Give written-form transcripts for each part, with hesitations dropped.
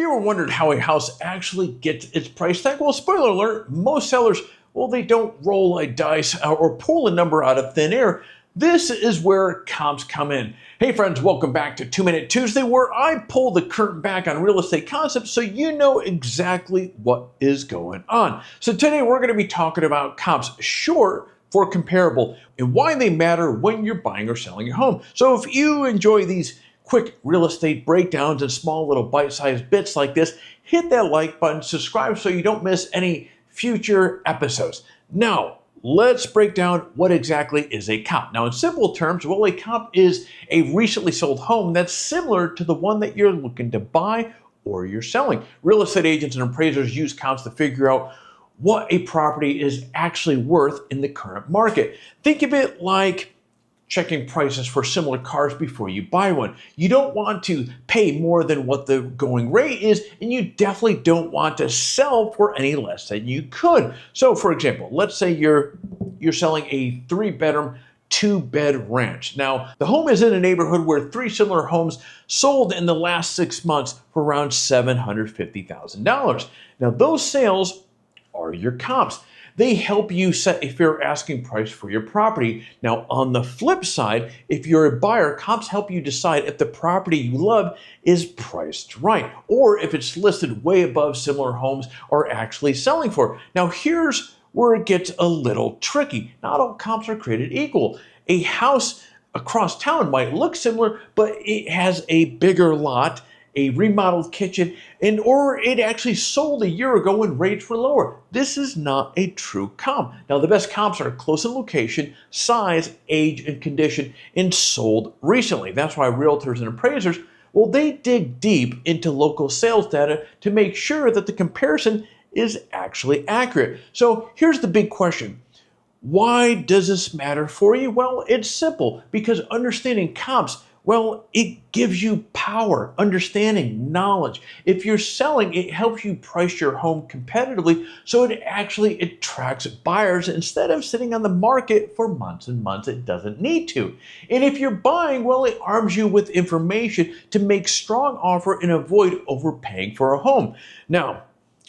you ever wondered how a house actually gets its price tag? Well, spoiler alert, most sellers, well, they don't roll a dice or pull a number out of thin air. This is where comps come in. Hey friends, welcome back to 2 Minute Tuesday, where I pull the curtain back on real estate concepts so you know exactly what is going on. So today we're going to be talking about comps, short for comparable, and why they matter when you're buying or selling your home. So if you enjoy these quick real estate breakdowns and small little bite-sized bits like this, hit that like button, subscribe so you don't miss any future episodes. Now, let's break down what exactly is a comp. Now, in simple terms, well, a comp is a recently sold home that's similar to the one that you're looking to buy or you're selling. Real estate agents and appraisers use comps to figure out what a property is actually worth in the current market. Think of it like checking prices for similar cars before you buy one. You don't want to pay more than what the going rate is, and you definitely don't want to sell for any less than you could. So for example, let's say you're selling a 3-bedroom, 2-bed ranch. Now, the home is in a neighborhood where 3 similar homes sold in the last 6 months for around $750,000. Now, those sales are your comps. They help you set a fair asking price for your property. Now, on the flip side, if you're a buyer, comps help you decide if the property you love is priced right, or if it's listed way above similar homes are actually selling for. Now, here's where it gets a little tricky. Not all comps are created equal. A house across town might look similar, but it has a bigger lot, a remodeled kitchen, or it actually sold a year ago when rates were lower. This is not a true comp. Now, the best comps are close in location, size, age, and condition, and sold recently. That's why realtors and appraisers, well, they dig deep into local sales data to make sure that the comparison is actually accurate. So here's the big question. Why does this matter for you? Well, it's simple, because understanding comps, well, it gives you power, understanding, knowledge. If you're selling, it helps you price your home competitively so it actually attracts buyers instead of sitting on the market for months and months it doesn't need to. And if you're buying, well, it arms you with information to make strong offer and avoid overpaying for a home. Now,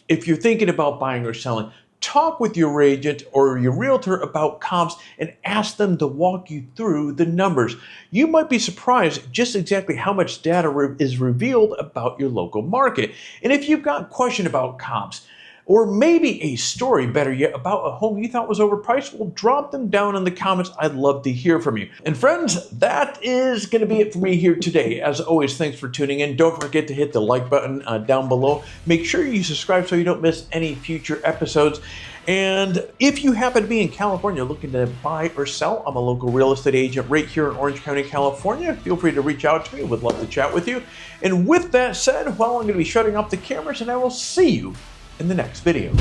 if you're thinking about buying or selling, talk with your agent or your realtor about comps and ask them to walk you through the numbers. You might be surprised just exactly how much data is revealed about your local market. And if you've got a question about comps, or maybe a story, better yet, about a home you thought was overpriced, well, drop them down in the comments. I'd love to hear from you. And friends, that is going to be it for me here today. As always, thanks for tuning in. Don't forget to hit the like button down below. Make sure you subscribe so you don't miss any future episodes. And if you happen to be in California looking to buy or sell, I'm a local real estate agent right here in Orange County, California. Feel free to reach out to me. Would love to chat with you. And with that said, well, I'm going to be shutting off the cameras, and I will see you in the next video.